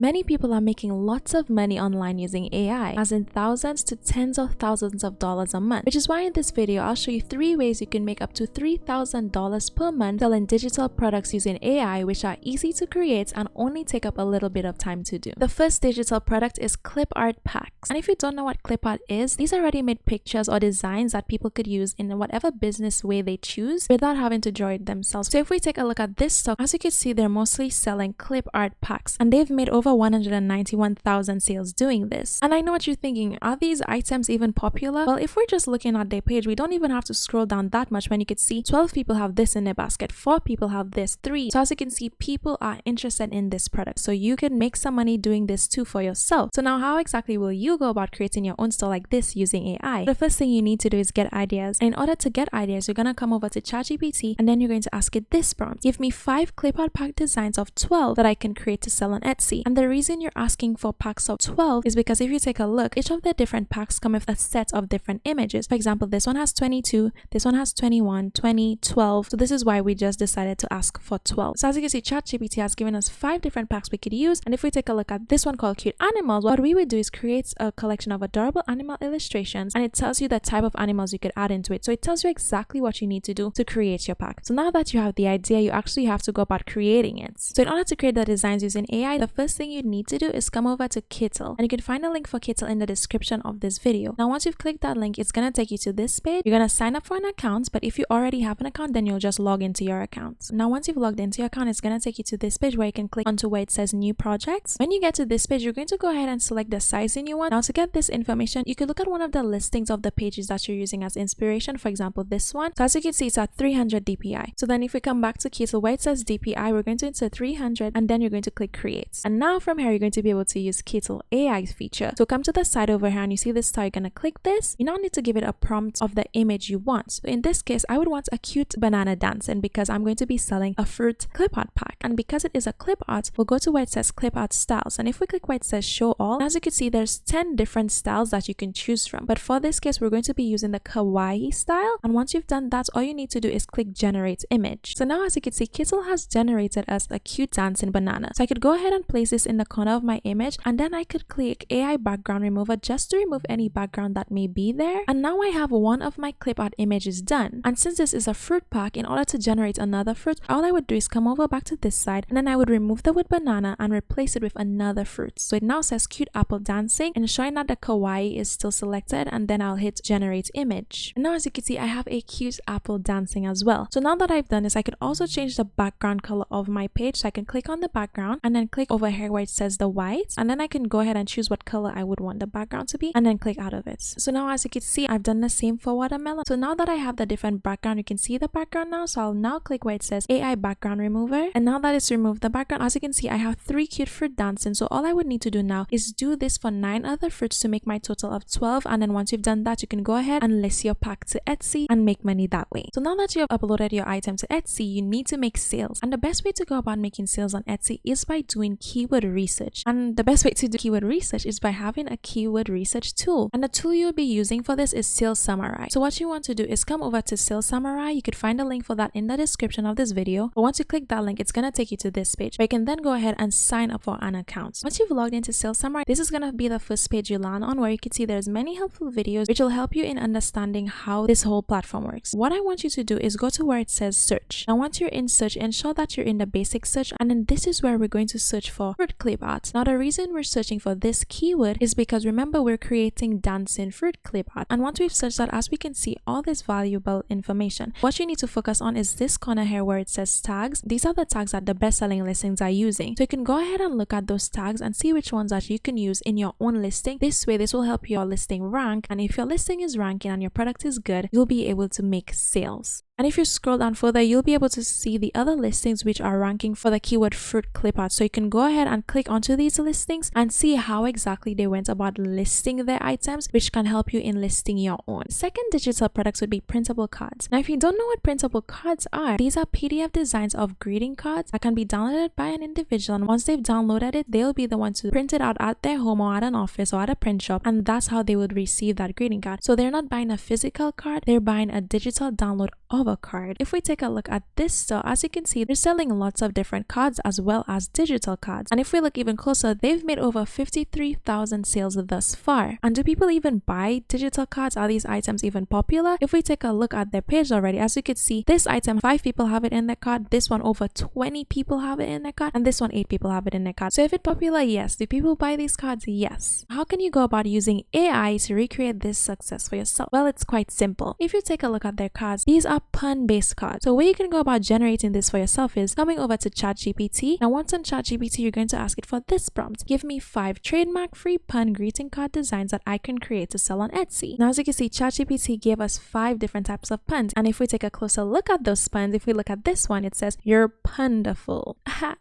Many people are making lots of money online using AI, as in thousands to tens of thousands of dollars a month, which is why in this video I'll show you 3 ways you can make up to $3,000 per month selling digital products using AI, which are easy to create and only take up a little bit of time to do. The first digital product is clip art packs. And if you don't know what clip art is, these are ready-made pictures or designs that people could use in whatever business way they choose without having to draw it themselves. So if we take a look at this stock, as you can see, they're mostly selling clip art packs, and they've made over 191,000 sales doing this. And I know what you're thinking, are these items even popular? Well, if we're just looking at their page, we don't even have to scroll down that much when you could see 12 people have this in their basket, 4 people have this, 3. So as you can see, people are interested in this product. So you can make some money doing this too for yourself. So now how exactly will you go about creating your own store like this using AI? The first thing you need to do is get ideas. And in order to get ideas, you're going to come over to ChatGPT and then you're going to ask it this prompt. Give me 5 clip art pack designs of 12 that I can create to sell on Etsy. And the reason you're asking for packs of 12 is because if you take a look, each of the different packs come with a set of different images. For example, this one has 22, this one has 21, 20, 12. So this is why we just decided to ask for 12. So as you can see, ChatGPT has given us 5 different packs we could use. And if we take a look at this one called Cute Animals, what we would do is create a collection of adorable animal illustrations, and it tells you the type of animals you could add into it. So it tells you exactly what you need to do to create your pack. So now that you have the idea, you actually have to go about creating it. So in order to create the designs using AI, the first thing you need to do is come over to Kittl, and you can find a link for Kittl in the description of this video. Now once you've clicked that link, it's going to take you to this page. You're going to sign up for an account, but if you already have an account, then you'll just log into your account. Now once you've logged into your account, it's going to take you to this page where you can click onto where it says new projects. When you get to this page, you're going to go ahead and select the sizing you want. Now to get this information, you could look at one of the listings of the pages that you're using as inspiration. For example, this one. So as you can see, it's at 300 DPI. So then if we come back to Kittl where it says DPI, we're going to enter 300 and then you're going to click create. And now from here, you're going to be able to use Kittl AI feature. So come to the side over here and you see this star, you're going to click this. You now need to give it a prompt of the image you want. So in this case, I would want a cute banana dancing because I'm going to be selling a fruit clip art pack. And because it is a clip art, we'll go to where it says clip art styles. And if we click where it says show all, as you can see, there's 10 different styles that you can choose from. But for this case, we're going to be using the kawaii style. And once you've done that, all you need to do is click generate image. So now as you can see, Kittl has generated us a cute dancing banana. So I could go ahead and place this in the corner of my image, and then I could click AI background remover just to remove any background that may be there. And now I have one of my clip art images done. And since this is a fruit pack, in order to generate another fruit, all I would do is come over back to this side, and then I would remove the word banana and replace it with another fruit. So it now says cute apple dancing and showing that the kawaii is still selected, and then I'll hit generate image. And now as you can see, I have a cute apple dancing as well. So now that I've done this, I could also change the background color of my page. So I can click on the background and then click over here where it says the white, and then I can go ahead and choose what color I would want the background to be and then click out of it. So now as you can see, I've done the same for watermelon. So now that I have the different background, you can see the background now. So I'll now click where it says AI background remover, and now that it's removed the background, as you can see, I have 3 cute fruit dancing. So all I would need to do now is do this for 9 other fruits to make my total of 12. And then once you've done that, you can go ahead and list your pack to Etsy and make money that way. So now that you have uploaded your item to Etsy, you need to make sales. And the best way to go about making sales on Etsy is by doing keyword research. And the best way to do keyword research is by having a keyword research tool. And the tool you'll be using for this is Sales Samurai. So what you want to do is come over to Sales Samurai. You could find a link for that in the description of this video. But once you click that link, it's going to take you to this page where you can then go ahead and sign up for an account. Once you've logged into Sales Samurai, this is going to be the first page you land on, where you can see there's many helpful videos which will help you in understanding how this whole platform works. What I want you to do is go to where it says search. Now once you're in search, ensure that you're in the basic search, and then this is where we're going to search for fruit clip art. Now the reason we're searching for this keyword is because remember, we're creating dancing fruit clip art, and once we've searched that, as we can see all this valuable information, what you need to focus on is this corner here where it says tags. These are the tags that the best-selling listings are using. So you can go ahead and look at those tags and see which ones that you can use in your own listing. This way, this will help your listing rank, and if your listing is ranking and your product is good, you'll be able to make sales. And if you scroll down further, you'll be able to see the other listings which are ranking for the keyword fruit clip art. So you can go ahead and click onto these listings and see how exactly they went about listing their items, which can help you in listing your own. Second digital products would be printable cards. Now, if you don't know what printable cards are, these are PDF designs of greeting cards that can be downloaded by an individual, and once they've downloaded it, they'll be the one to print it out at their home or at an office or at a print shop, and that's how they would receive that greeting card. So they're not buying a physical card, they're buying a digital download of cover card. If we take a look at this store, as you can see, they're selling lots of different cards as well as digital cards. And if we look even closer, they've made over 53,000 sales thus far. And do people even buy digital cards? Are these items even popular? If we take a look at their page already, as you can see, this item 5 people have it in their card, this one over 20 people have it in their card, and this one 8 people have it in their card. So if it's popular, yes. Do people buy these cards? Yes. How can you go about using AI to recreate this success for yourself? Well, it's quite simple. If you take a look at their cards, these are pun-based cards. So where you can go about generating this for yourself is coming over to ChatGPT. Now once on ChatGPT, you're going to ask it for this prompt: give me 5 trademark-free pun greeting card designs that I can create to sell on Etsy. Now as you can see, ChatGPT gave us 5 different types of puns, and if we take a closer look at those puns, if we look at this one, it says, "You're pundaful."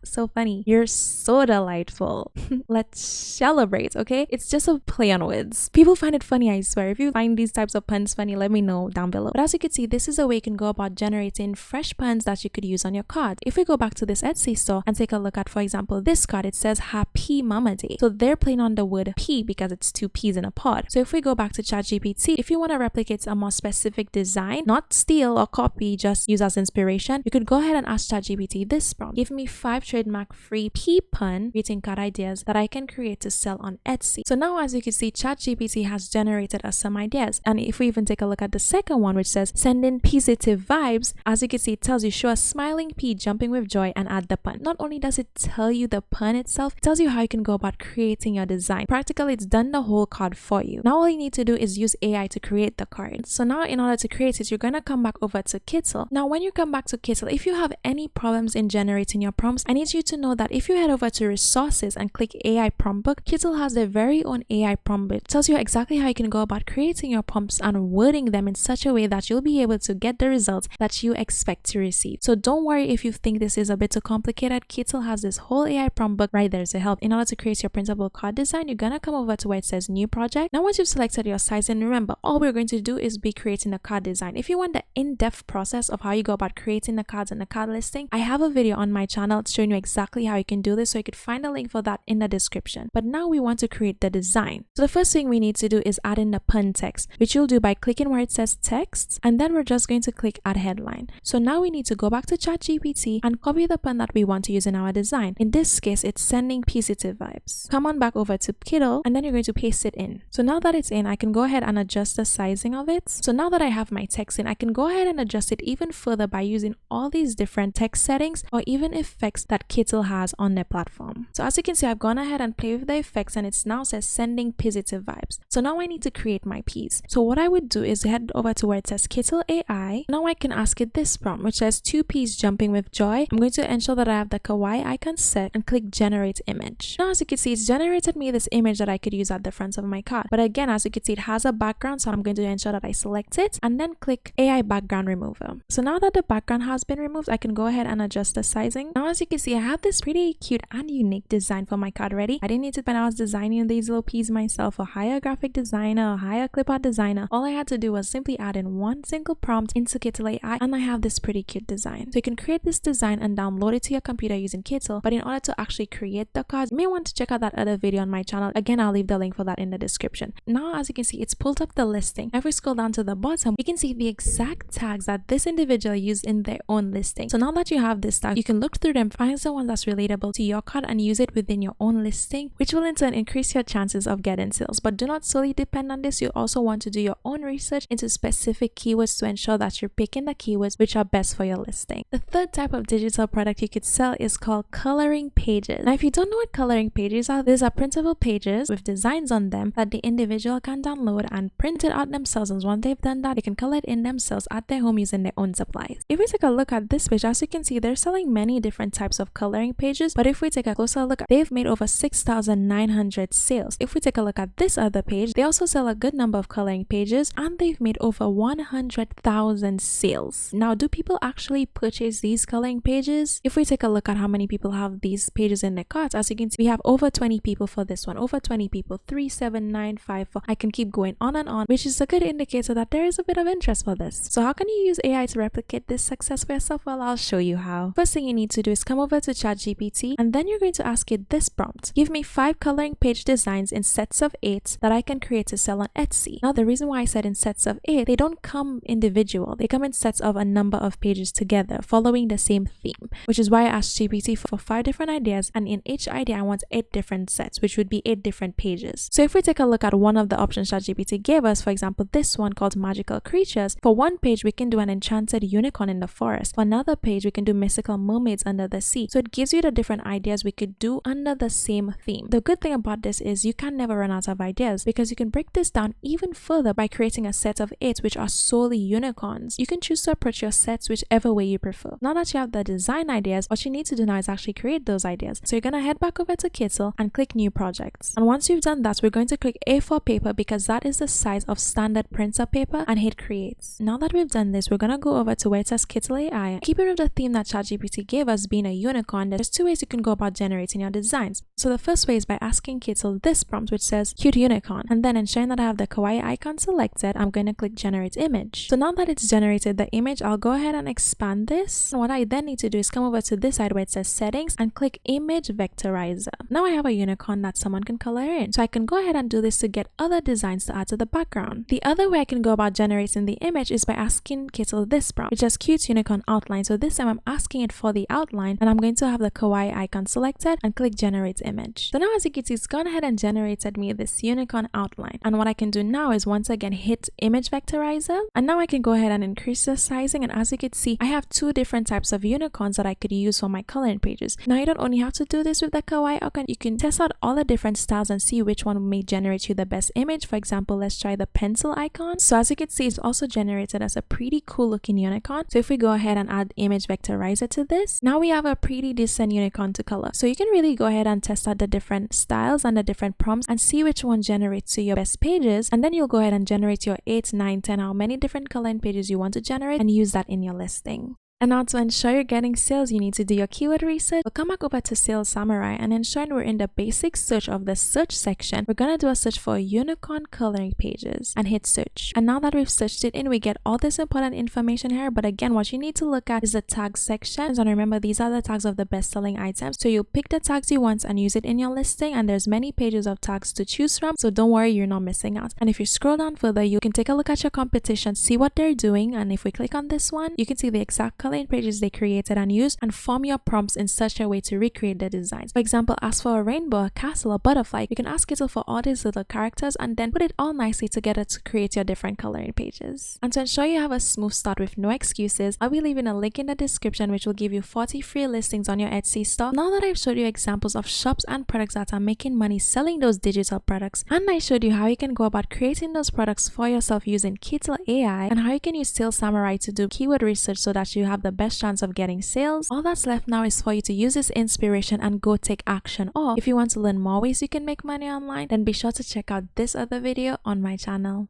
So funny. "You're so delightful." Let's celebrate, okay? It's just a play on words. People find it funny, I swear. If you find these types of puns funny, let me know down below. But as you can see, this is a way you can go about generating fresh puns that you could use on your card. If we go back to this Etsy store and take a look at, for example, this card, it says "Happy Mama Day." So they're playing on the word pea because it's 2 peas in a pod. So if we go back to ChatGPT, if you want to replicate a more specific design, not steal or copy, just use as inspiration, you could go ahead and ask ChatGPT this prompt: give me 5 trademark-free pea pun greeting card ideas that I can create to sell on Etsy. So now as you can see, ChatGPT has generated us some ideas. And if we even take a look at the second one, which says "send in positive vibes," as you can see, it tells you show a smiling pea jumping with joy and add the pun. Not only does it tell you the pun itself, it tells you how you can go about creating your design. Practically, it's done the whole card for you. Now all you need to do is use AI to create the card. So now in order to create it, you're going to come back over to Kittl. Now when you come back to Kittl, if you have any problems in generating your prompts, I need you to know that if you head over to resources and click AI prompt book, Kittl has their very own AI prompt book. It tells you exactly how you can go about creating your prompts and wording them in such a way that you'll be able to get the results that you expect to receive. So don't worry if you think this is a bit too complicated. Kittl has this whole AI prompt book right there to help. In order to create your printable card design, you're gonna come over to where it says new project. Now once you've selected your size, and remember, all we're going to do is be creating a card design. If you want the in-depth process of how you go about creating the cards and the card listing, I have a video on my channel showing you exactly how you can do this, so you could find a link for that in the description. But now we want to create the design. So the first thing we need to do is add in the pun text, which you'll do by clicking where it says text, and then we're just going to click add headline. So now we need to go back to ChatGPT and copy the pun that we want to use in our design. In this case, it's sending positive vibes. Come on back over to Kittl, and then you're going to paste it in. So now that it's in, I can go ahead and adjust the sizing of it. So now that I have my text in, I can go ahead and adjust it even further by using all these different text settings or even effects that Kittl has on their platform. So as you can see, I've gone ahead and played with the effects, and it's now says sending positive vibes. So now I need to create my piece. So what I would do is head over to where it says Kittl Ai. Now I can ask it this prompt, which says 2 peas jumping with joy. I'm going to ensure that I have the kawaii icon set and click generate image. Now as you can see, it's generated me this image that I could use at the front of my card. But again, as you can see, it has a background, so I'm going to ensure that I select it and then click AI background remover. So now that the background has been removed, I can go ahead and adjust the sizing. Now as you can see, I have this pretty cute and unique design for my card ready. I didn't need to spend hours designing these little peas myself or hire a graphic designer or hire a clip art designer. All I had to do was simply add in one single prompt into Kittl Ai, and I have this pretty cute design. So you can create this design and download it to your computer using Kittl, but in order to actually create the cards, you may want to check out that other video on my channel. Again, I'll leave the link for that in the description. Now as you can see, it's pulled up the listing. If we scroll down to the bottom, we can see the exact tags that this individual used in their own listing. So now that you have this tag, you can look through them, find someone that's relatable to your card and use it within your own listing, which will in turn increase your chances of getting sales. But do not solely depend on this. You also want to do your own research into specific keywords to ensure that you're picking the keywords which are best for your listing. The third type of digital product you could sell is called coloring pages. Now if you don't know what coloring pages are, these are printable pages with designs on them that the individual can download and print it out themselves, and once they've done that, they can color it in themselves at their home using their own supplies. If we take a look at this page, as you can see, they're selling many different types of coloring pages, but if we take a closer look, they've made over 6,900 sales. If we take a look at this other page, they also sell a good number of coloring pages, and they've made over 100,000 sales. Now, do people actually purchase these coloring pages? If we take a look at how many people have these pages in their carts, as you can see, we have over 20 people for this one, over 20 people, 3, 7, 9, 5, 4. I can keep going on and on, which is a good indicator that there is a bit of interest for this. So how can you use AI to replicate this success for yourself? Well, I'll show you how. First thing you need to do is come over to ChatGPT, and then you're going to ask it this prompt: give me 5 coloring page designs in sets of 8 that I can create to sell on Etsy. Now the reason why I said in sets of 8, they don't come individual, they come come in sets of a number of pages together following the same theme, which is why I asked GPT for 5 different ideas, and in each idea I want 8 different sets, which would be 8 different pages. So if we take a look at one of the options ChatGPT gave us, for example this one called magical creatures, for one page we can do an enchanted unicorn in the forest. For another page we can do mystical mermaids under the sea. So it gives you the different ideas we could do under the same theme. The good thing about this is you can never run out of ideas, because you can break this down even further by creating a set of 8 which are solely unicorns. You can choose to approach your sets whichever way you prefer. Now that you have the design ideas, what you need to do now is actually create those ideas. So you're going to head back over to Kittl and click new projects. And once you've done that, we're going to click A4 paper because that is the size of standard printer paper, and hit create. Now that we've done this, we're going to go over to where it says Kittl Ai. Keeping with the theme that ChatGPT gave us being a unicorn, there's 2 ways you can go about generating your designs. So the first way is by asking Kittl this prompt which says cute unicorn, and then ensuring that I have the kawaii icon selected, I'm going to click generate image. So now that it's generated the image, I'll go ahead and expand this. And what I then need to do is come over to this side where it says settings and click image vectorizer. Now I have a unicorn that someone can color in. So I can go ahead and do this to get other designs to add to the background. The other way I can go about generating the image is by asking Kittl this prompt, which is cute unicorn outline. So this time I'm asking it for the outline, and I'm going to have the kawaii icon selected and click generate image. So now as you can see, it's gone ahead and generated me this unicorn outline. And what I can do now is once again hit image vectorizer, and now I can go ahead and increase the sizing. And as you can see, I have 2 different types of unicorns that I could use for my coloring pages. Now you don't only have to do this with the kawaii icon, you can test out all the different styles and see which one may generate you the best image. For example, let's try the pencil icon. So as you can see, it's also generated as a pretty cool looking unicorn. So if we go ahead and add image vectorizer to this, now we have a pretty decent unicorn to color. So you can really go ahead and test out the different styles and the different prompts and see which one generates to your best pages, and then you'll go ahead and generate your 8, 9, 10, how many different coloring pages you want to generate, and use that in your listing. And now to ensure you're getting sales, you need to do your keyword research. We'll come back over to Sales Samurai, and ensuring we're in the basic search of the search section, we're going to do a search for unicorn coloring pages and hit search. And now that we've searched it in, we get all this important information here. But again, what you need to look at is the tags section. So remember, these are the tags of the best selling items. So you'll pick the tags you want and use it in your listing. And there's many pages of tags to choose from. So don't worry, you're not missing out. And if you scroll down further, you can take a look at your competition, see what they're doing. And if we click on this one, you can see the exact coloring pages they created and used, and form your prompts in such a way to recreate the designs. For example, ask for a rainbow, a castle, a butterfly. You can ask Kittl for all these little characters and then put it all nicely together to create your different coloring pages. And to ensure you have a smooth start with no excuses, I'll be leaving a link in the description which will give you 40 free listings on your Etsy store. Now that I've showed you examples of shops and products that are making money selling those digital products, and I showed you how you can go about creating those products for yourself using Kittl Ai, and how you can use Sales Samurai to do keyword research so that you have the best chance of getting sales, all that's left now is for you to use this inspiration and go take action. Or if you want to learn more ways you can make money online, then be sure to check out this other video on my channel.